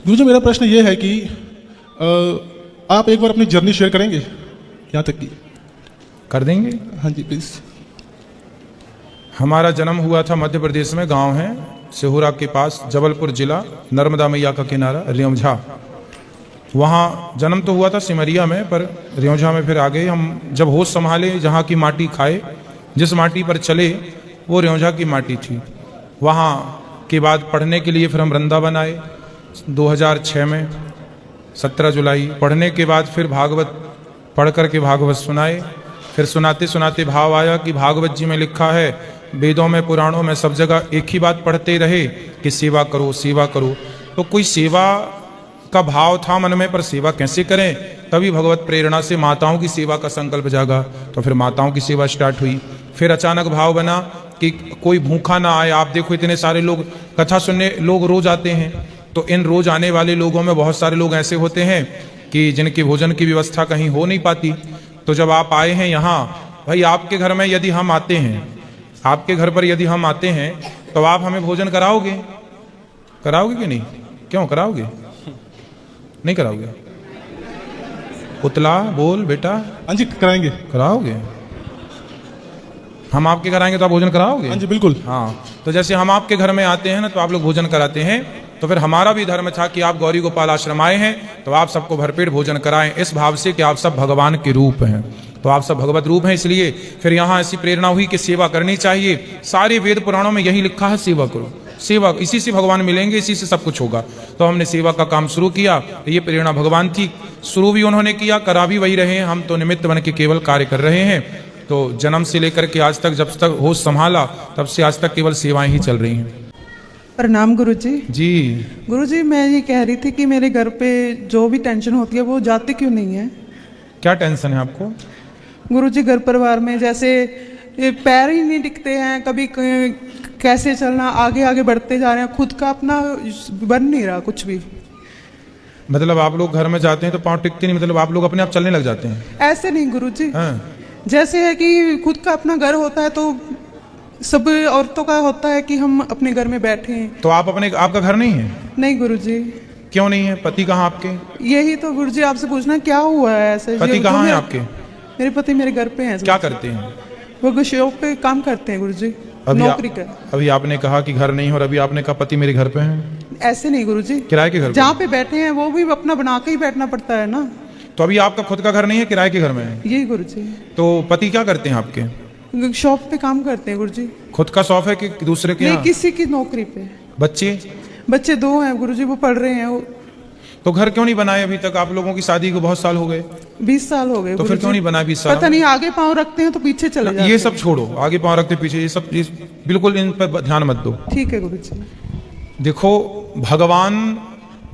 गुरुजी मेरा प्रश्न ये है कि आप एक बार अपनी जर्नी शेयर करेंगे यहाँ तक की? कर देंगे। हाँ जी प्लीज़। हमारा जन्म हुआ था मध्य प्रदेश में, गांव है सिहुरा के पास, जबलपुर जिला, नर्मदा मैया का किनारा, रियोंझा। वहाँ जन्म तो हुआ था सिमरिया में, पर रियोंझा में फिर आ गए हम। जब होश संभाले, जहाँ की माटी खाए, जिस माटी पर चले वो रियोंझा की माटी थी। वहाँ के बाद पढ़ने के लिए फिर हम वृंदावन आए 2006 में 17 जुलाई। पढ़ने के बाद फिर भागवत पढ़ करके भागवत सुनाए। फिर सुनाते सुनाते भाव आया कि भागवत जी में लिखा है, वेदों में पुराणों में सब जगह एक ही बात पढ़ते रहे कि सेवा करो सेवा करो। तो कोई सेवा का भाव था मन में, पर सेवा कैसे करें? तभी भगवत प्रेरणा से माताओं की सेवा का संकल्प जागा, तो फिर माताओं की सेवा स्टार्ट हुई। फिर अचानक भाव बना कि कोई भूखा ना आए। आप देखो इतने सारे लोग कथा सुनने लोग रोज आते हैं, तो इन रोज आने वाले लोगों में बहुत सारे लोग ऐसे होते हैं कि जिनकी भोजन की व्यवस्था कहीं हो नहीं पाती। तो जब आप आए हैं यहाँ, भाई आपके घर में यदि हम आते हैं, आपके घर पर यदि हम आते हैं, तो आप हमें भोजन कराओगे? कराओगे कि नहीं? क्यों कराओगे? नहीं कराओगे? उतला बोल बेटा। हाँ जी कराएंगे। कराओगे? हम आपके घर आएंगे तो आप भोजन कराओगे? हाँ जी बिल्कुल। हाँ, तो जैसे हम आपके घर में आते हैं ना, तो आप लोग भोजन कराते हैं, तो फिर हमारा भी धर्म था कि आप गौरी गोपाल आश्रम आए हैं तो आप सबको भरपेट भोजन कराएं, इस भाव से कि आप सब भगवान के रूप हैं, तो आप सब भगवत रूप हैं। इसलिए फिर यहाँ ऐसी प्रेरणा हुई कि सेवा करनी चाहिए। सारे वेद पुराणों में यही लिखा है, सेवा करो, सेवा, इसी से भगवान मिलेंगे, इसी से सब कुछ होगा। तो हमने सेवा का काम शुरू किया। ये प्रेरणा भगवान थी, शुरू भी उन्होंने किया, करा भी वही रहे हैं। हम तो निमित्त बन के केवल कार्य कर रहे हैं। तो जन्म से लेकर के आज तक, जब तक होश संभाला तब से आज तक केवल सेवाएं ही चल रही हैं। प्रणाम गुरुजी। जी गुरुजी, मैं ये कह रही थी कि मेरे घर पे जो भी टेंशन होती है वो जाती क्यों नहीं है? क्या टेंशन है आपको? गुरुजी, घर परिवार में जैसे ये पैर ही नहीं टिकते हैं, कभी कैसे चलना, आगे आगे बढ़ते जा रहे हैं, खुद का अपना बन नहीं रहा कुछ भी। मतलब आप लोग घर में जाते हैं तो पाँव टिकते नहीं, मतलब आप लोग अपने आप चलने लग जाते हैं? ऐसे नहीं गुरुजी। हाँ। जैसे है कि खुद का अपना घर होता है तो सब औरतों का होता है कि हम अपने घर में बैठे हैं। तो आप अपने, आपका घर नहीं है? नहीं गुरुजी। क्यों नहीं है? पति कहाँ आपके? यही तो गुरुजी आपसे पूछना, क्या हुआ है ऐसे? पति कहाँ है आपके? मेरे पति मेरे घर पे हैं। क्या करते हैं वो? शॉप पे काम करते हैं गुरुजी, नौकरी कर। अभी आपने कहा कि घर नहीं है और अभी आपने कहा पति मेरे घर पे हैं। ऐसे नहीं गुरुजी, किराए के घर? जहाँ पे बैठे हैं वो भी अपना बना के ही बैठना पड़ता है ना। तो अभी आपका खुद का घर नहीं है, किराए के घर में है? यही गुरुजी। तो पति क्या करते हैं आपके? शॉप पे काम करते हैं गुरुजी। खुद का शॉप है कि दूसरे के? नहीं, किसी की नौकरी पे। बच्चे? बच्चे 2 हैं गुरुजी, वो पढ़ रहे हैं। तो घर क्यों नहीं बनाए अभी तक? आप लोगों की शादी को बहुत साल हो गए। 20 साल हो गए। तो फिर क्यों नहीं बनाया 20 साल? पता नहीं, आगे पाँव रखते हैं तो पीछे चले जाते हैं। ये सब छोड़ो, आगे पाँव रखते पीछे, ये सब बिल्कुल इन पर ध्यान मत दो। ठीक है गुरुजी। देखो, भगवान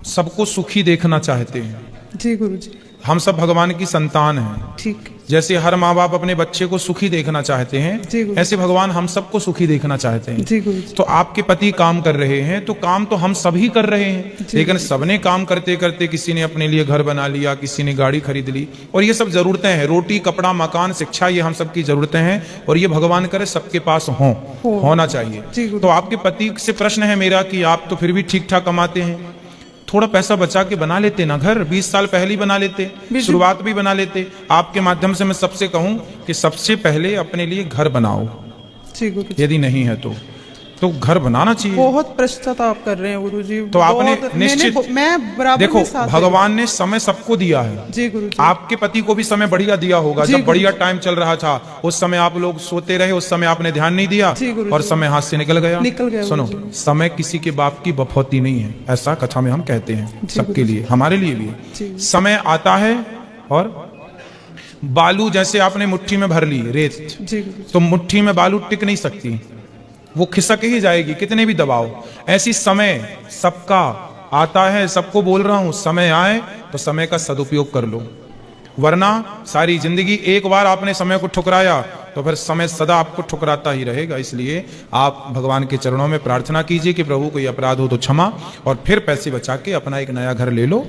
सबको सुखी देखना चाहते हैं। जी गुरुजी। हम सब भगवान की संतान हैं। ठीक। जैसे हर माँ बाप अपने बच्चे को सुखी देखना चाहते हैं, ऐसे भगवान हम सबको सुखी देखना चाहते हैं। जी गुरुजी। तो आपके पति काम कर रहे हैं, तो काम तो हम सभी कर रहे हैं, लेकिन सबने काम करते करते किसी ने अपने लिए घर बना लिया, किसी ने गाड़ी खरीद ली, और ये सब जरूरतें हैं। रोटी, कपड़ा, मकान, शिक्षा, ये हम सबकी जरूरतें हैं, और ये भगवान करे सबके पास होना चाहिए। तो आपके पति से प्रश्न है मेरा कि आप तो फिर भी ठीक ठाक कमाते हैं, थोड़ा पैसा बचा के बना लेते ना घर। 20 साल पहले ही बना लेते, शुरुआत भी बना लेते। आपके माध्यम से मैं सबसे कहूं कि सबसे पहले अपने लिए घर बनाओ, यदि नहीं है तो घर बनाना चाहिए। बहुत पश्चाताप कर रहे हैं गुरुजी। तो आपने निश्चित, मैं बराबर देखो, भगवान ने समय सबको दिया है। जी गुरुजी। आपके पति को भी समय बढ़िया दिया होगा। जब बढ़िया टाइम चल रहा था उस समय आप लोग सोते रहे, उस समय आपने ध्यान नहीं दिया और समय हाथ से निकल गया। सुनो, समय किसी के बाप की बफौती नहीं है, ऐसा कथा में हम कहते हैं। सबके लिए, हमारे लिए भी समय आता है। और बालू जैसे आपने मुट्ठी में भर ली रेत, तो मुट्ठी में बालू टिक नहीं सकती, वो खिसक ही जाएगी कितने भी दबाओ। ऐसी समय सबका आता है। सबको बोल रहा हूं, समय आए तो समय का सदुपयोग कर लो, वरना सारी जिंदगी, एक बार आपने समय को ठुकराया तो फिर समय सदा आपको ठुकराता ही रहेगा। इसलिए आप भगवान के चरणों में प्रार्थना कीजिए कि प्रभु कोई अपराध हो तो क्षमा, और फिर पैसे बचा के अपना एक नया घर ले लो,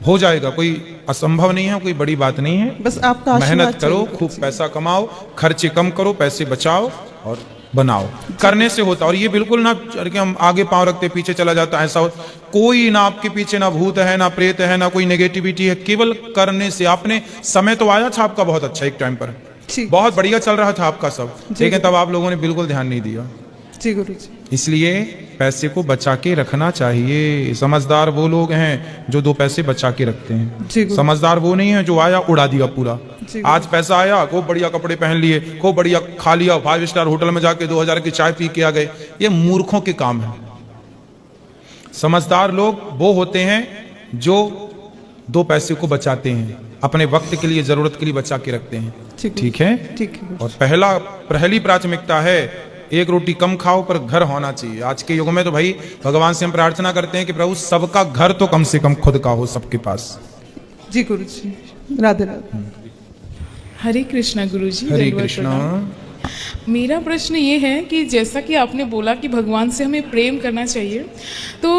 हो जाएगा। कोई असंभव नहीं है, कोई बड़ी बात नहीं है। बस आपका मेहनत करो, खूब पैसा कमाओ, खर्चे कम करो, पैसे बचाओ और बनाओ, करने से होता। और ये बिल्कुल ना कि हम आगे पांव रखते पीछे चला जाता, ऐसा हो कोई ना आपके पीछे ना भूत है ना प्रेत है ना कोई नेगेटिविटी है, केवल करने से। आपने समय तो आया था आपका बहुत अच्छा, एक टाइम पर जी बहुत बढ़िया चल रहा था आपका सब, लेकिन तब आप लोगों ने बिल्कुल ध्यान नहीं दिया। जी गुरुजी। इसलिए पैसे को बचा के रखना चाहिए। समझदार वो लोग हैं जो 2 पैसे बचा के रखते जी, हैं। गुरु। समझदार वो नहीं है जो आया उड़ा दिया पूरा। जी, आज पैसा आया, खूब बढ़िया कपड़े पहन लिए, खूब बढ़िया खा लिया, 5 स्टार होटल में जाके 2000 की चाय पी के आ गए। ये मूर्खों के काम है। समझदार लोग वो होते हैं जो 2 पैसे को बचाते हैं, अपने वक्त के लिए, जरूरत के लिए बचा के रखते हैं। ठीक है। ठीक है। और पहली प्राथमिकता है 1 रोटी कम खाओ पर घर होना चाहिए। आज के युग में तो भाई भगवान से हम प्रार्थना करते हैं कि प्रभु सबका घर तो कम से कम खुद का हो सबके पास। जी गुरुजी, राधे राधे। हरे कृष्णा गुरुजी। हरे दंडवत कृष्णा। प्रणाम। मेरा प्रश्न ये है कि जैसा कि आपने बोला कि भगवान से हमें प्रेम करना चाहिए तो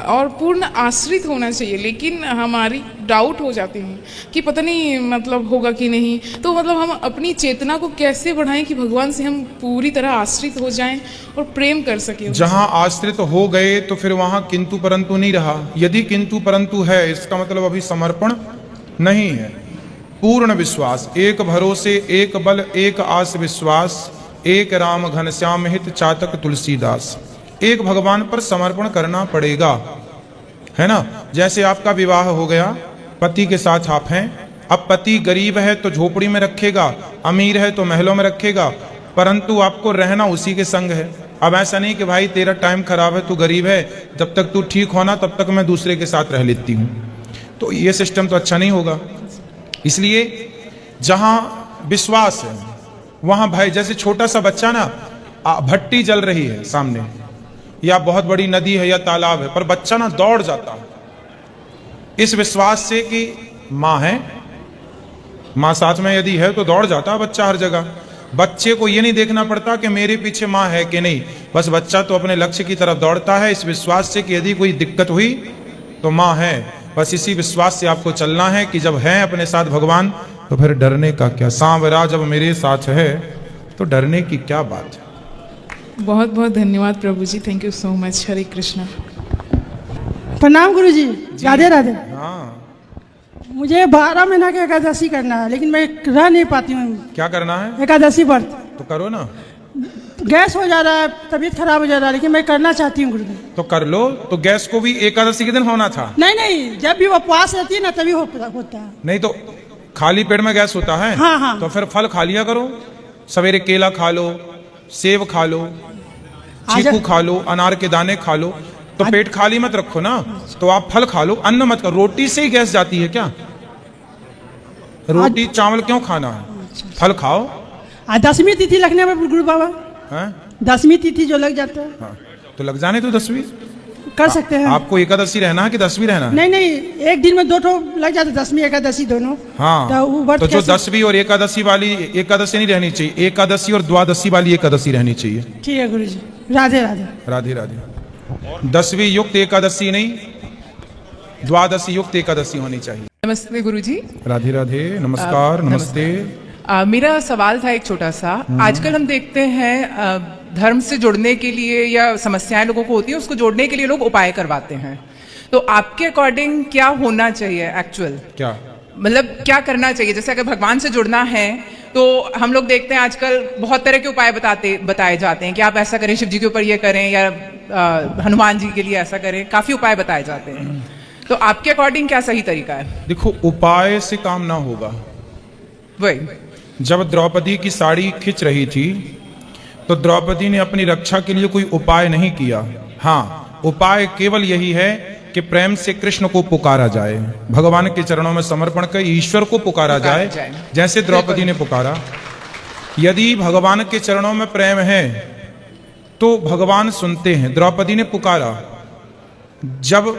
और पूर्ण आश्रित होना चाहिए, लेकिन हमारी डाउट हो जाते हैं कि पता नहीं मतलब होगा कि नहीं। तो मतलब हम अपनी चेतना को कैसे बढ़ाएं कि भगवान से हम पूरी तरह आश्रित हो जाएं और प्रेम कर सकें। जहां आश्रित हो गए तो फिर वहां किंतु परंतु नहीं रहा। यदि किंतु परंतु है इसका मतलब अभी समर्पण नहीं है। पूर्ण विश्वास, एक भरोसे, एक बल, एक आस विश्वास, एक राम घनश्याम हित चातक तुलसीदास। एक भगवान पर समर्पण करना पड़ेगा, है ना। जैसे आपका विवाह हो गया, पति के साथ आप हैं। अब पति गरीब है तो झोपड़ी में रखेगा, अमीर है तो महलों में रखेगा, परंतु आपको रहना उसी के संग है। अब ऐसा नहीं कि भाई तेरा टाइम खराब है, तू गरीब है, जब तक तू ठीक होना तब तक मैं दूसरे के साथ रह लेती हूं। तो ये सिस्टम तो अच्छा नहीं होगा। इसलिए जहां विश्वास है वहां भय। जैसे छोटा सा बच्चा ना, भट्टी जल रही है सामने, या बहुत बड़ी नदी है या तालाब है, पर बच्चा ना दौड़ जाता है इस विश्वास से कि माँ है, माँ साथ में यदि है तो दौड़ जाता है बच्चा हर जगह। बच्चे को ये नहीं देखना पड़ता कि मेरे पीछे माँ है कि नहीं, बस बच्चा तो अपने लक्ष्य की तरफ दौड़ता है इस विश्वास से कि यदि कोई दिक्कत हुई तो माँ है। बस इसी विश्वास से आपको चलना है कि जब है अपने साथ भगवान तो फिर डरने का क्या। सांवरा जब मेरे साथ है तो डरने की क्या बात है। बहुत बहुत धन्यवाद प्रभु जी, थैंक यू सो मच। हरे कृष्णा। प्रणाम गुरुजी, राधे राधे। हाँ, मुझे 12 महीना की एकादशी करना है, लेकिन मैं रह नहीं पाती हूँ। क्या करना है? एकादशी व्रत। तो करो ना। गैस हो जा रहा है, तबीयत खराब हो जा रहा है, लेकिन मैं करना चाहती हूँ गुरुजी। तो कर लो। तो गैस को भी एकादशी के दिन होना था। नहीं, जब भी उपवास रहती है ना तभी होता है। नहीं तो खाली पेट में गैस होता है। हाँ। तो फिर फल खा लिया करो। सवेरे केला खा लो, सेब खा लो, चीकू खा लो, अनार के दाने खा लो। तो पेट खाली मत रखो ना, तो आप फल खा लो, अन्न मत करो। रोटी से ही गैस जाती है क्या? रोटी चावल क्यों खाना है? फल खाओ। 10वीं तिथि लगने में गुरु बाबा, 10वीं तिथि जो लग जाता है। हाँ, तो लग जाने तो 10वीं कर सकते हैं। आपको एकादशी रहना है कि 10वीं रहना है? नहीं, एक दिन में 2 ठो लग जाते, 10वीं एकादशी दोनों। हाँ, तो जो 10वीं और एकादशी वाली एकादशी नहीं रहनी चाहिए, एकादशी और द्वादशी वाली एकादशी रहनी चाहिए। ठीक है गुरुजी, राधे राधे। राधे राधे। 10वीं युक्त एकादशी नहीं, द्वादशी युक्त एकादशी होनी चाहिए। नमस्ते गुरुजी। राधे राधे। नमस्कार। नमस्ते। मेरा सवाल था एक छोटा सा। आजकल हम देखते हैं धर्म से जुड़ने के लिए या समस्याएं लोगों को होती है उसको जोड़ने के लिए लोग उपाय करवाते हैं। तो आपके अकॉर्डिंग क्या होना चाहिए एक्चुअल? क्या मतलब क्या करना चाहिए? जैसे अगर भगवान से जुड़ना है तो हम लोग देखते हैं आजकल बहुत तरह के उपाय बताए जाते हैं कि आप ऐसा करें, शिव जी के ऊपर ये करें, या हनुमान जी के लिए ऐसा करें। काफी उपाय बताए जाते हैं। तो आपके अकॉर्डिंग क्या सही तरीका है? देखो, उपाय से काम ना होगा। वही जब द्रौपदी की साड़ी खिंच रही थी तो द्रौपदी ने अपनी रक्षा के लिए कोई उपाय नहीं किया। हाँ, उपाय केवल यही है कि प्रेम से कृष्ण को पुकारा जाए, भगवान के चरणों में समर्पण कर ईश्वर को पुकारा जाए, जैसे द्रौपदी ने पुकारा। यदि भगवान के चरणों में प्रेम है तो भगवान सुनते हैं। द्रौपदी ने पुकारा। जब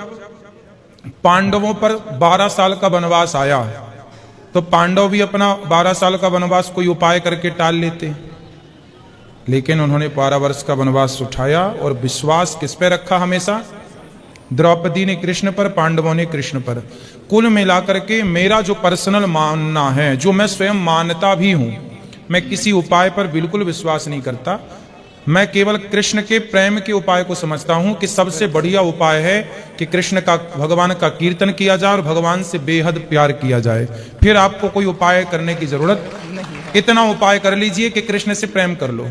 पांडवों पर 12 साल का वनवास आया तो पांडव भी अपना 12 साल का वनवास कोई उपाय करके टाल लेते, लेकिन उन्होंने 12 वर्ष का वनवास उठाया और विश्वास किस पे रखा? हमेशा द्रौपदी ने कृष्ण पर, पांडवों ने कृष्ण पर। कुल मिलाकर के मेरा जो पर्सनल मानना है, जो मैं स्वयं मानता भी हूं, मैं किसी उपाय पर बिल्कुल विश्वास नहीं करता। मैं केवल कृष्ण के प्रेम के उपाय को समझता हूं कि सबसे बढ़िया उपाय है कि कृष्ण का, भगवान का कीर्तन किया जाए और भगवान से बेहद प्यार किया जाए। फिर आपको कोई उपाय करने की जरूरत नहीं। इतना उपाय कर लीजिए कि कृष्ण से प्रेम कर लो,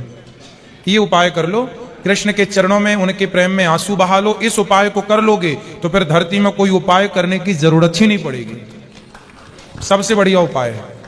ये उपाय कर लो, कृष्ण के चरणों में, उनके प्रेम में आंसू बहा लो। इस उपाय को कर लोगे तो फिर धरती में कोई उपाय करने की जरूरत ही नहीं पड़ेगी। सबसे बढ़िया उपाय है।